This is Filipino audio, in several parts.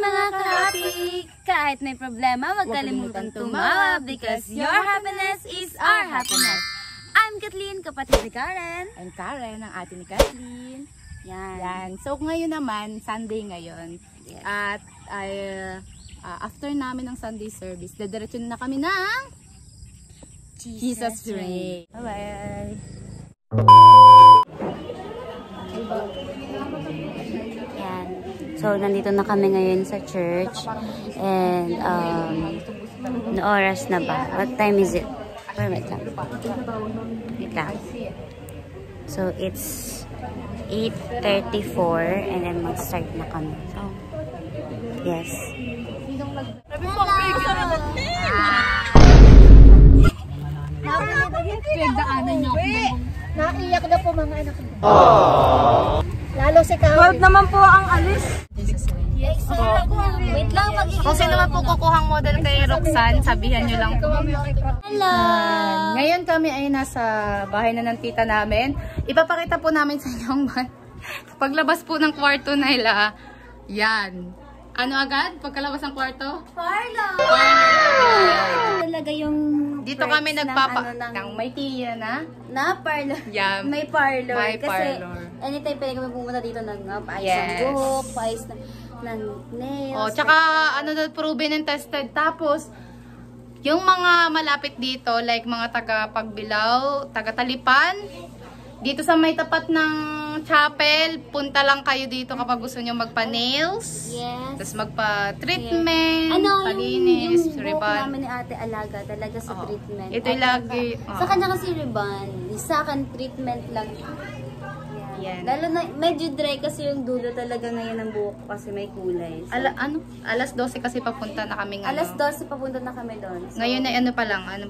mga ka-happy! Kahit may problema, huwag kalimutan tumawa because your happiness is our happiness. I'm Kathleen, kapatid ni Karen. I'm Karen, ang ate ni Kathleen. Yan. So ngayon naman, Sunday ngayon. Yes. At after namin ng Sunday service, dediretso na kami ng Jesus Reign. Bye-bye! Yan. So, nandito na kami ngayon sa church. And, no oras na ba? What time is it? Wait lang. So, it's 8:34 and then mag-start na kami. So, yes. Naiyak na po mga anak ko. Lalo si Kawin. Proud naman po ang alis. Yes. Wait lang, Kung sino man po kukuhang model kay Roxanne, sabihan nyo lang po. Hello! Ngayon kami ay nasa bahay na ng tita namin. Ipapakita po namin sa inyo ang paglabas po ng kwarto nila. Yan. Ano agad? Pagkalabas ng kwarto? Parlor! Talaga yung dito kami ng may tiya na parlor. Yeah. May parlor. May kasi parlor. anytime pwede kami pumunta dito ng paayos Yes. ng buhok, paayos ng nails. Oh, tsaka ano na proven and tested. Tapos yung mga malapit dito like mga taga Pagbilao, taga Talipan, dito sa may tapat ng chapel, punta lang kayo dito kapag gusto nyo magpa-nails. Yes. Tapos magpa-treatment, Ano, palinis, yung buhok ribbon. namin ni ate alaga talaga sa treatment. Ito At lagi. Sa kanya kasi ribbon, sa akin treatment lang. Yan. Lalo na, medyo dry kasi yung dulo talaga ngayon ng buhok kasi may kulay. So, Alas 12 kasi papunta na kami alas 12 papunta na kami doon. So, ngayon ay ano pa lang ngayon.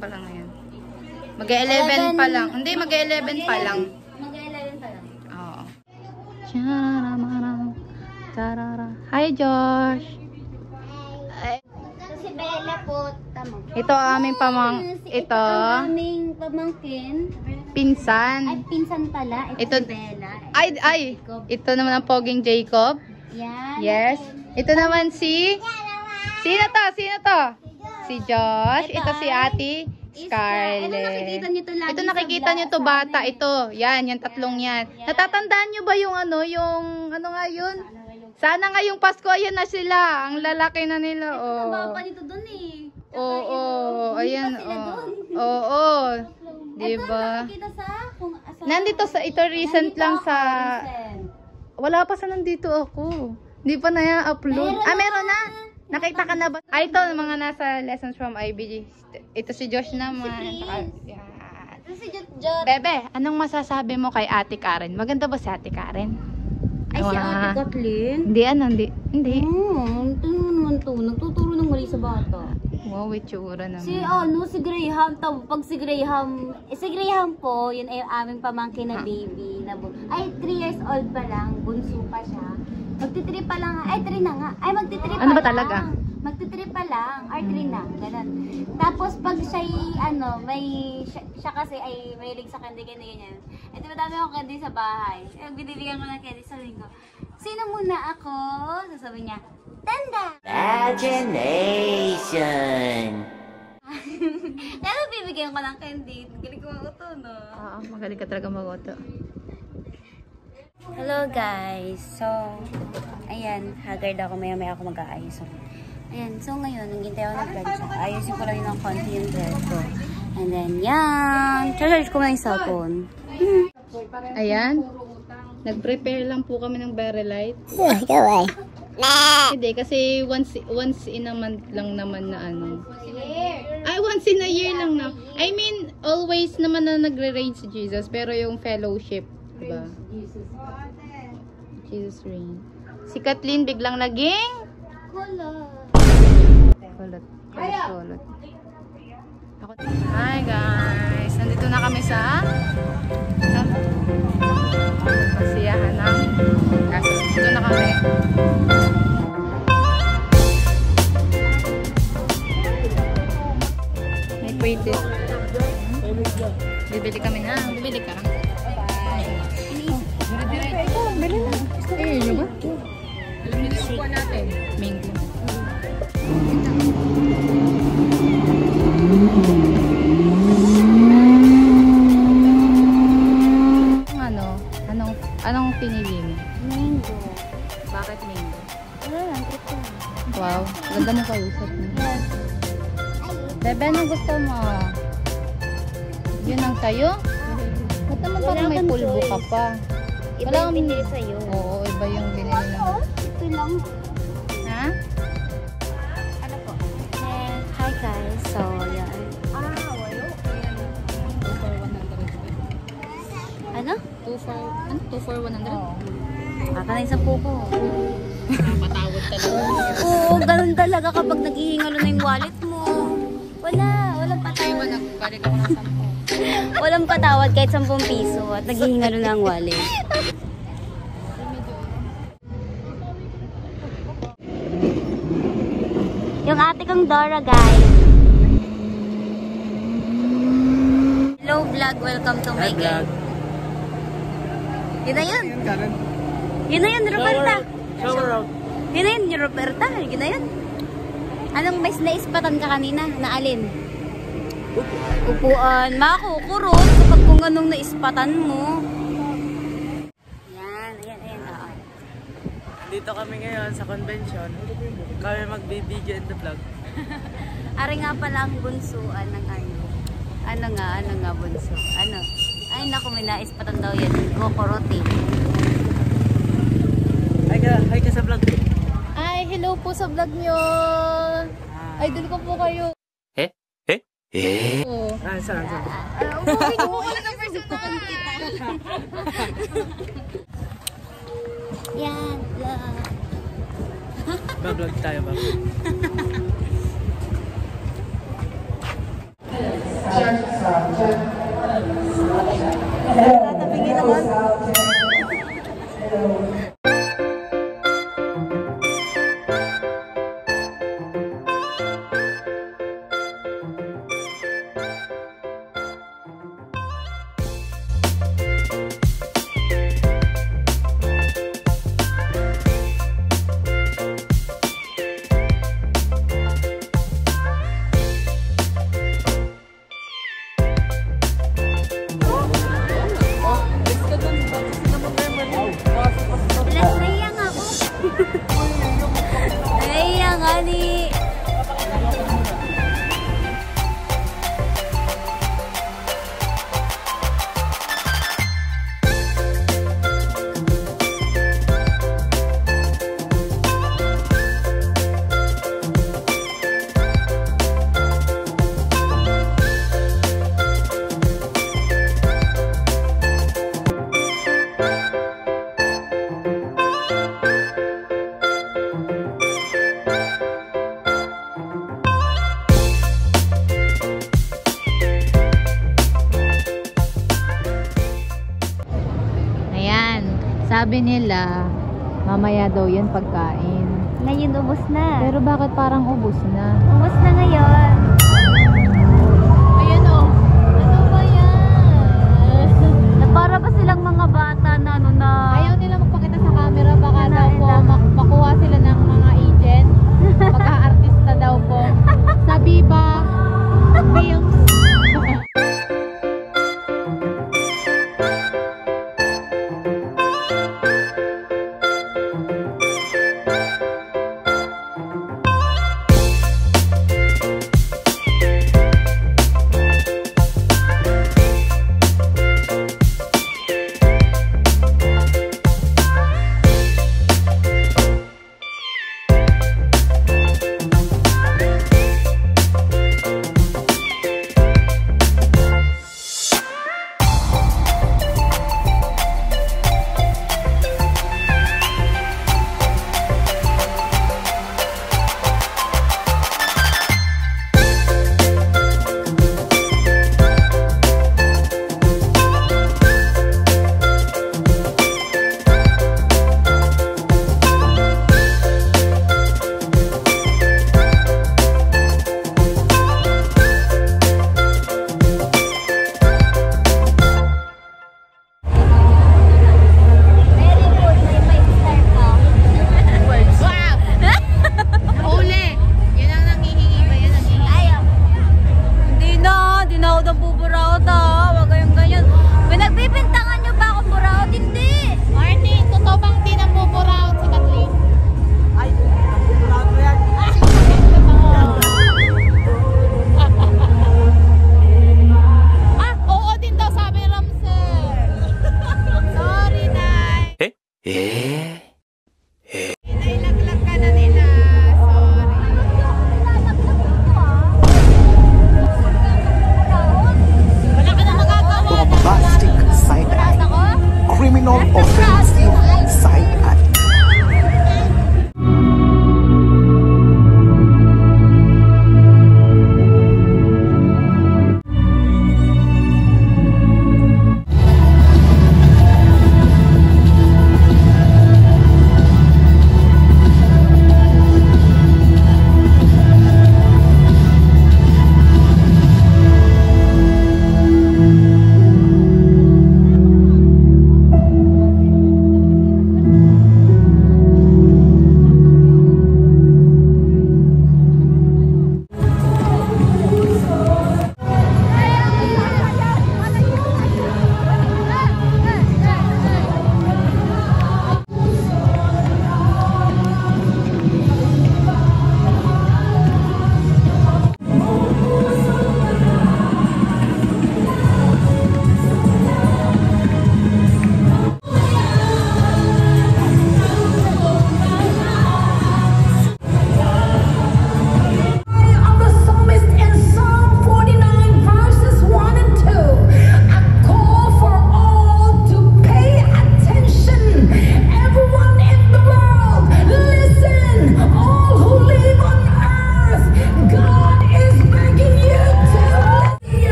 Mag-11 pa lang. Hindi, mag-11 pa lang. Mag-11 pa lang. Oo. Hi, Josh. Si Bella po, tama. Ito aming Ito ang aming pamangkin. pinsan. Ay, pinsan pala. Ito- Si Bella. Ay, ito naman ang poging Jacob. Yan. Yes. Ito naman Sino to? Si Josh. Ito si Ate Scarlett. Ito nakikita nyo to lagi Ito nakikita nyo to bata. Ito. Yan, yung tatlong yan. Natatandaan nyo ba yung ano nga yun? Sana ngayong Pasko, ayan na sila. Ang lalaki na nila. Ito Oh. pa nito doon eh. Oo. Ayan. sila doon. Oo. Diba? Nakikita Nandito ito recent lang sa... Wala pa sa nandito ako. Hindi pa na-upload. Meron na. Nakita ka na ba? Ito, mga nasa lessons from IBG. Ito si Josh naman. Yan. Ito si Jot. Bebe, anong masasabi mo kay Ate Karen? Maganda ba si Ate Karen? Ay, si Ate Kathleen? Hindi. Ito naman to. Nagtuturo ng mali sa bata. Wow, itsura naman. Si Graham, pag si Graham po, yun ay aming pamangkin na baby. Ay, 3 years old pa lang, bunso pa siya. Magti-3 pa lang, ay 3 na nga. Ay, magti-3 pa lang. Ano ba talaga? Magti-3 pa lang, or 3 na, ganun. Tapos pag siya'y, siya kasi ay mahilig sa candy ganyan. Ito madami akong candy sa bahay. Binibigyan ko ng candy sa linggo. Sino muna ako? Sasabi niya, Tanda! Imagination! Pero bibigyan ko ng candy. Galing ko mag-uto, no? Oo, magaling ka talaga mag-auto. Hello guys! So, ayan, haggard ako. Maya-maya ako mag-aayos. Ayan, so ngayon, nanggintay ako ng plancha. Ayusin ko lang yun ng konti yung dress ko. And then, yan! Charge ko na yung cellphone. Ayan. Nag-prepare lang po kami ng berry light. Hindi, kasi once in a month lang naman na ano. Ay, once in a year lang na. I mean, always naman na nagre-reign si Jesus. Pero yung fellowship, diba? Jesus reign. Si Kathleen biglang naging kulot. Hi guys! Nandito na kami sa kasiyahan ng kaso. Dito na kami. May pretty. Bibili kami na. Bibili ka. Bye. Bili na. Ayun nyo ba? Alam niyo din natin. Mango. Anong pinili mo? Mango. Bakit mango? Wala lang, trip ko. Wow, ganda mo kausap mo. Yes. Bebe, anong gusto mo? Yun ang sayo? Ba't naman Wala parang may kang pulbo ka choice. pa? Iba Wala yung kang- pinili sa'yo. Oo, iba yung binili naman. Ito lang. Ha? Ano po? Hi guys. So, yan. Wayo. 2 for 100. Ano? 2 for 100? Baka na isang puko. Patawad talaga. Oo, ganun talaga kapag naghihingalo na yung wallet mo. Walang Ay, patawad. nagbalik ako ng 10. Walang patawad kahit 10 piso at naghihingalo na ang wallet. Yung ate kong Dora, guys. Hello vlog, welcome to my game. Yun na yun. Yun na yun, Roberta. Shower out. Yun na yun, Roberta. Yun na yun. Anong mais naispatan ka kanina? Na alin? Upuan. Makukurot kapag kung anong naispatan mo. Yan, ayan. Oo. Dito kami ngayon sa convention. Kami mag-video in the vlog. Ari nga pala ang bunsuan ng ano. Ano nga bunso? Ano? Ay naku, may naispatan daw yan. Kukurot eh. Hi ka sa vlog. Ay, hello po sa vlog nyo. Idol ko po kayo. Oo. Saan? Umuwi ko po ng personal. Yan, vlog. Ba-vlog tayo ba? Tatapingin naman. Naiya nga ako. Naiya nga ni... Ayan, sabi nila, mamaya daw yan pagkain. Ngayon ubos na. Pero bakit parang ubos na? Ubos na ngayon. Ayan o. Ano ba yan? Na para ba silang mga bata na ano na... Ayaw nila magpakita sa camera, baka Wala, daw po wala. makuha sila ng mga agent. Pagka-artista daw po. Sa Viva Films.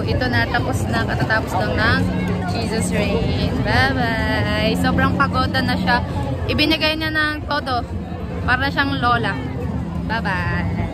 ito na, tapos na, katatapos lang ng Jesus Reign. Bye-bye! Sobrang pagoda na siya. Ibinigay niya ng todo. Para siyang lola. Bye-bye!